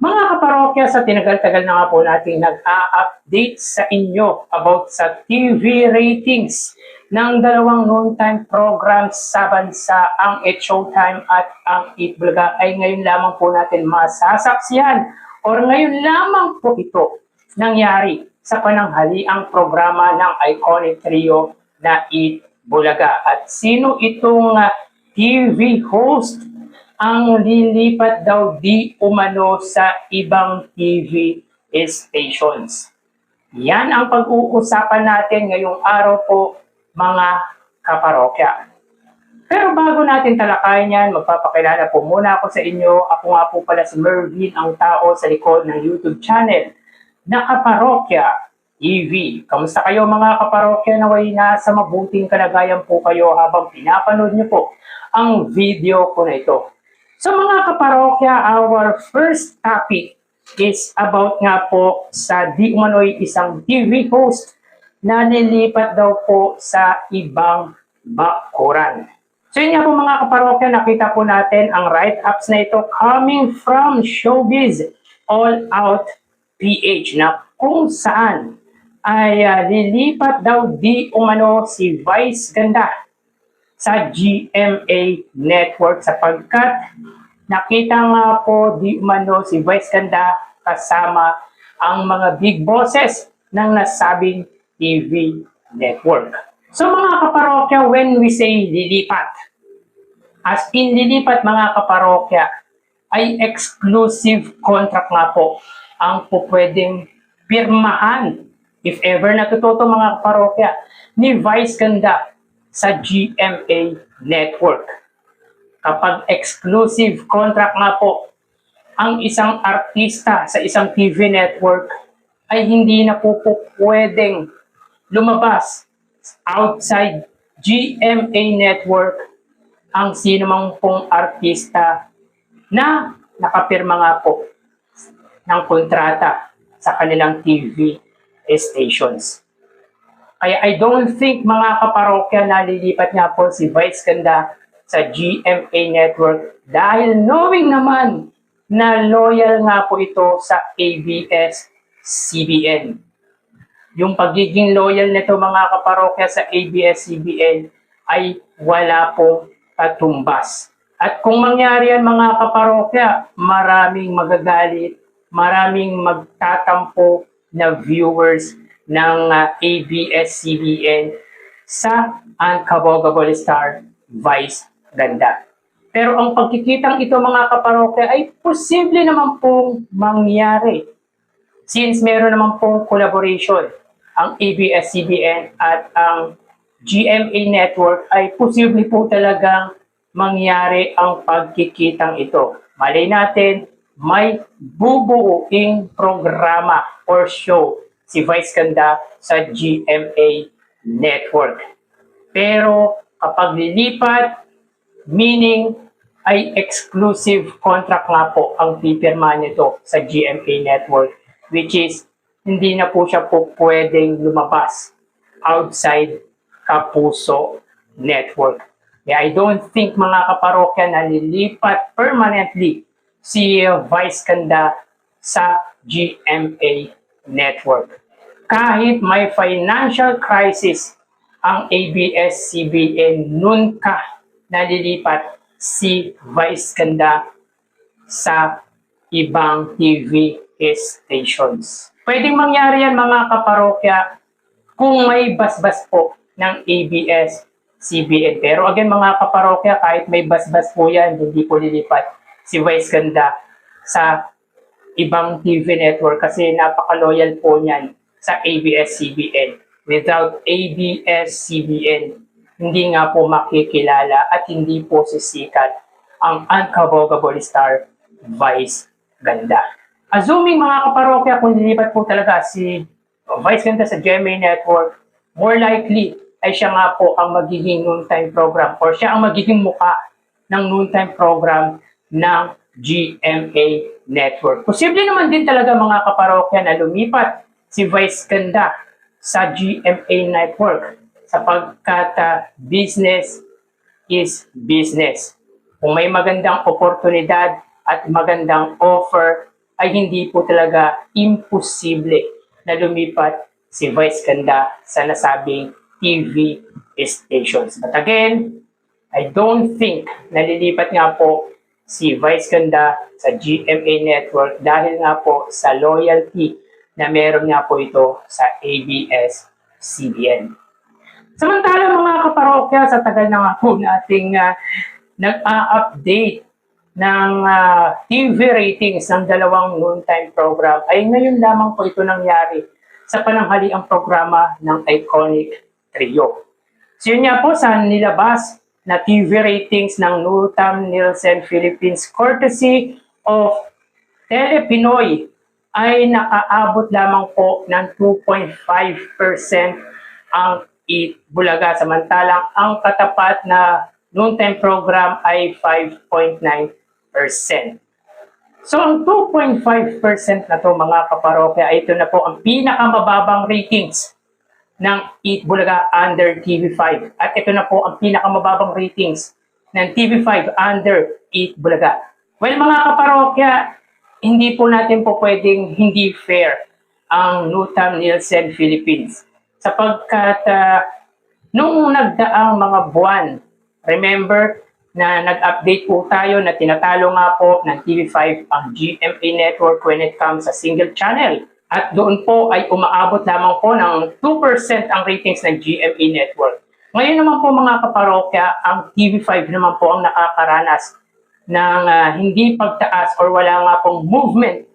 Mga kaparokya, sa tinagal-tagal na nga po natin nag-a-update sa inyo about sa TV ratings ng dalawang noontime programs sa bansa, ang It's Showtime at ang Eat Bulaga, ay ngayon lamang po natin masasaksihan or ngayon lamang po ito nangyari sa pananghaliang programa ng iconic trio na Eat Bulaga. At sino itong TV host ang lilipat daw di umano sa ibang TV stations? Yan ang pag-uusapan natin ngayong araw po, mga kaparokya. Pero bago natin talakayin yan, magpapakilala po muna ako sa inyo. Ako nga po pala si Mervin, ang tao sa likod ng YouTube channel na Kaparokya TV. Kamusta kayo mga kaparokya? Naway nasa mabuting kalagayan po kayo habang pinapanood niyo po ang video ko na ito. So mga kaparokya, our first topic is about nga po sa di umano'y isang TV host na nilipat daw po sa ibang bakuran. So yun nga po mga kaparokya, nakita po natin ang write-ups na ito coming from Showbiz All Out PH na kung saan ay lilipat daw di umano si Vice Ganda sa GMA Network sapagkat nakita nga po di umano si Vice Ganda kasama ang mga big bosses ng nasabing TV network. So mga kaparokya, when we say lilipat, as in lilipat mga kaparokya, ay exclusive contract nga po ang po pwedeng pirmahan, if ever natututo mga kaparokya, ni Vice Ganda sa GMA Network. Kapag exclusive contract nga po ang isang artista sa isang TV network, ay hindi na po pwedeng lumabas outside GMA Network ang sino mang pong artista na nakapirma nga po ng kontrata sa kanilang TV stations. Kaya I don't think mga kaparokya na lilipat nga po si Vice Ganda sa GMA Network dahil knowing naman na loyal nga po ito sa ABS-CBN. Yung pagiging loyal nito mga kaparokya sa ABS-CBN ay wala pong katumbas. At kung mangyari yan mga kaparokya, maraming magagalit, maraming magtatampo na viewers ng ABS-CBN sa unkabogable star Vice Ganda. Pero ang pagkikitang ito mga kaparokya ay posible naman pong mangyari since meron naman pong collaboration ang ABS-CBN at ang GMA Network, ay posible po talagang mangyari ang pagkikitang ito. Malay natin, may bubuuing programa or show si Vice Ganda sa GMA Network. Pero kapag lilipat, meaning ay exclusive contract nga po ang pipirma nito sa GMA Network, which is hindi na po siya po pwedeng lumabas outside Kapuso Network. Kaya I don't think mga kaparokya na lilipat permanently si Vice Ganda sa GMA Network. Kahit may financial crisis ang ABS-CBN, nun ka nalilipat si Vice Ganda sa ibang TV stations. Pwedeng mangyari yan mga kaparokya kung may basbas po ng ABS-CBN. Pero again mga kaparokya, kahit may basbas po yan, hindi po lilipat si Vice Ganda sa ibang TV network kasi napaka-loyal po niyan sa ABS-CBN. Without ABS-CBN, hindi nga po makikilala at hindi po sisikat ang unkabogable star Vice Ganda. Assuming mga kaparokya, kung lilipat po talaga si Vice Ganda sa GMA Network, more likely ay siya nga po ang magiging noontime program or siya ang magiging muka ng noontime program ng GMA Network. Posible naman din talaga mga kaparokya na lumipat si Vice Ganda sa GMA Network sapagkat business is business. Kung may magandang oportunidad at magandang offer ay hindi po talaga imposible na lumipat si Vice Ganda sa nasabing TV stations. But again, I don't think nalilipat nga po si Vice Ganda sa GMA Network dahil nga po sa loyalty na meron nga po ito sa ABS-CBN. Samantala mga kaparokya, sa tagal na nga po nating nag-a-update ng TV ratings ng dalawang noontime program, ay ngayon lamang po ito nangyari sa pananghaliang programa ng Iconic Trio. So yun nga po sa nilabas na TV ratings ng Nutam Nielsen Philippines courtesy of Telepinoy ay nakaabot lamang po ng 2.5% ang Bulaga, samantalang ang katapat na noontime program ay 5.9%. So ang 2.5% na to mga kaparokya, ay ito na po ang pinakamababang ratings ng Eat Bulaga under TV5. At ito na po ang pinakamababang ratings ng TV5 under Eat Bulaga. Well mga kaparokya, hindi po natin po pwedeng hindi fair ang Nutam Nielsen Philippines. Sapagkat nung nagdaang mga buwan, remember na nag-update po tayo na tinatalo nga po ng TV5 ang GMA Network when it comes sa single channel. At doon po ay umaabot lamang po ng 2% ang ratings ng GMA Network. Ngayon naman po mga kaparokya, ang TV5 naman po ang nakakaranas ng hindi pagtaas or wala nga pong movement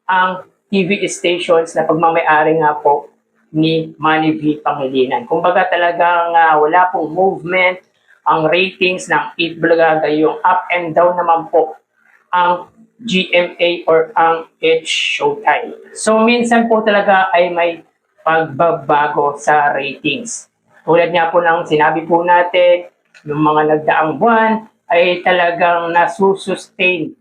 ang TV stations na pagmamayari nga po ni Manny V. Pangilinan. Kumbaga talagang wala pong movement ang ratings ng Eat Bulaga, yung up and down naman po ang GMA or ang It's Showtime. So minsan po talaga ay may pagbabago sa ratings. Tulad nga po ng sinabi po natin, yung mga nagdaang buwan ay talagang nasusustain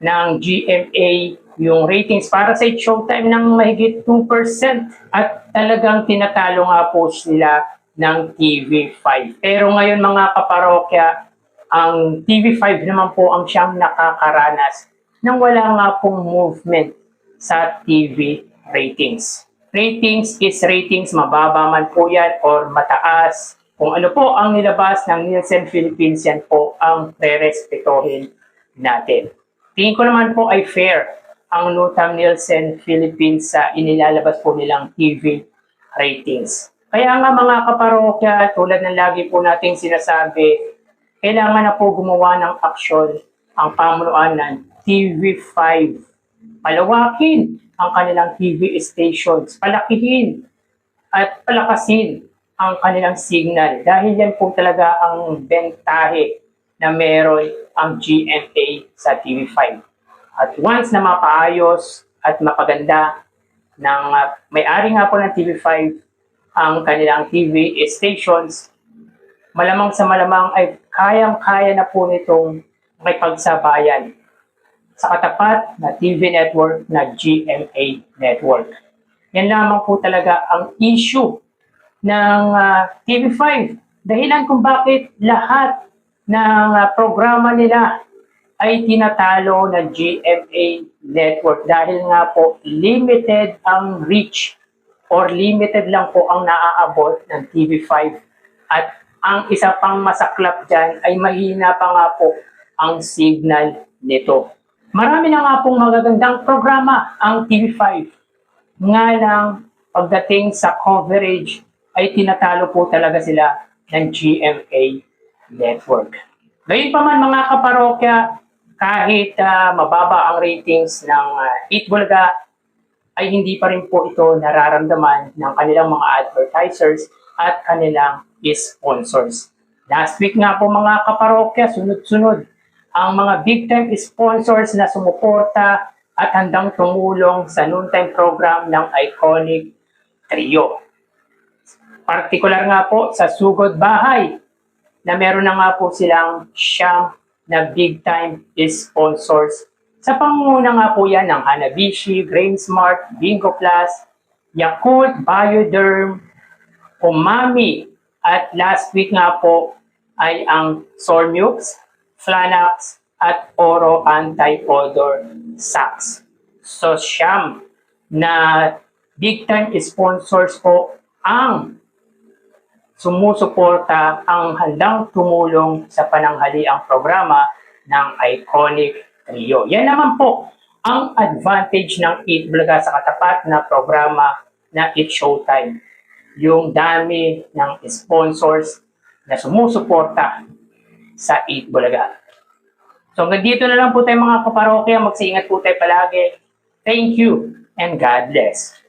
ng GMA yung ratings para sa It's Showtime ng mahigit 2% at talagang tinatalo nga po sila ng TV5. Pero ngayon mga kaparokya, ang TV5 naman po ang siyang nakakaranas nang wala nga pong movement sa TV ratings. Ratings is ratings, mababa man po yan or mataas. Kung ano po ang nilabas ng Nielsen Philippines, yan po ang re-respetohin natin. Tingin ko naman po ay fair ang Nutam Nielsen Philippines sa inilalabas po nilang TV ratings. Kaya nga mga kaparokya, tulad ng lagi po nating sinasabi, kailangan na po gumawa ng aksyon ang pamunuan ng TV5. Palawakin ang kanilang TV stations, palakihin at palakasin ang kanilang signal dahil yan po talaga ang bentahe na meron ang GMA sa TV5. At once na mapaayos at mapaganda ng may-ari nga po ng TV5 ang kanilang TV stations, malamang sa malamang ay kayang-kaya na po nitong may pagsabayan sa katapat na TV network na GMA Network. Yan lamang po talaga ang issue ng TV5. Dahilan kung bakit lahat ng programa nila ay tinatalo ng GMA Network dahil nga po limited ang reach or limited lang po ang naaabot ng TV5. At ang isa pang masaklap dyan ay mahina pa nga po ang signal nito. Marami na nga pong magagandang programa ang TV5. Nga lang, pagdating sa coverage, ay tinatalo po talaga sila ng GMA Network. Gayun pa man mga kaparokya, kahit mababa ang ratings ng Eat Bulaga, ay hindi pa rin po ito nararamdaman ng kanilang mga advertisers at kanilang sponsors. Last week nga po mga kaparokya, sunod-sunod ang mga big-time sponsors na sumuporta at handang tumulong sa noontime program ng Iconic Trio. Partikular nga po sa Sugod Bahay na meron na nga po silang siyang na big-time sponsors. Sa pangunguna nga po yan ng Hanabishi, Grain Smart, Bingo Plus, Yakult, Bioderm, Umami, at last week nga po ay ang Sormux, Flanax, at Oro Anti-Odor Sacks. So siyam na big time sponsors po ang sumusuporta, ang handang tumulong sa pananghaliang programa ng Iconic Trio. Yan naman po ang advantage ng Eat Bulaga sa katapat na programa na It's Showtime. Yung dami ng sponsors na sumusuporta sa Eat Bulaga. So hanggang dito na lang po tayo mga kaparokya. Magsiingat po tayo palagi. Thank you and God bless.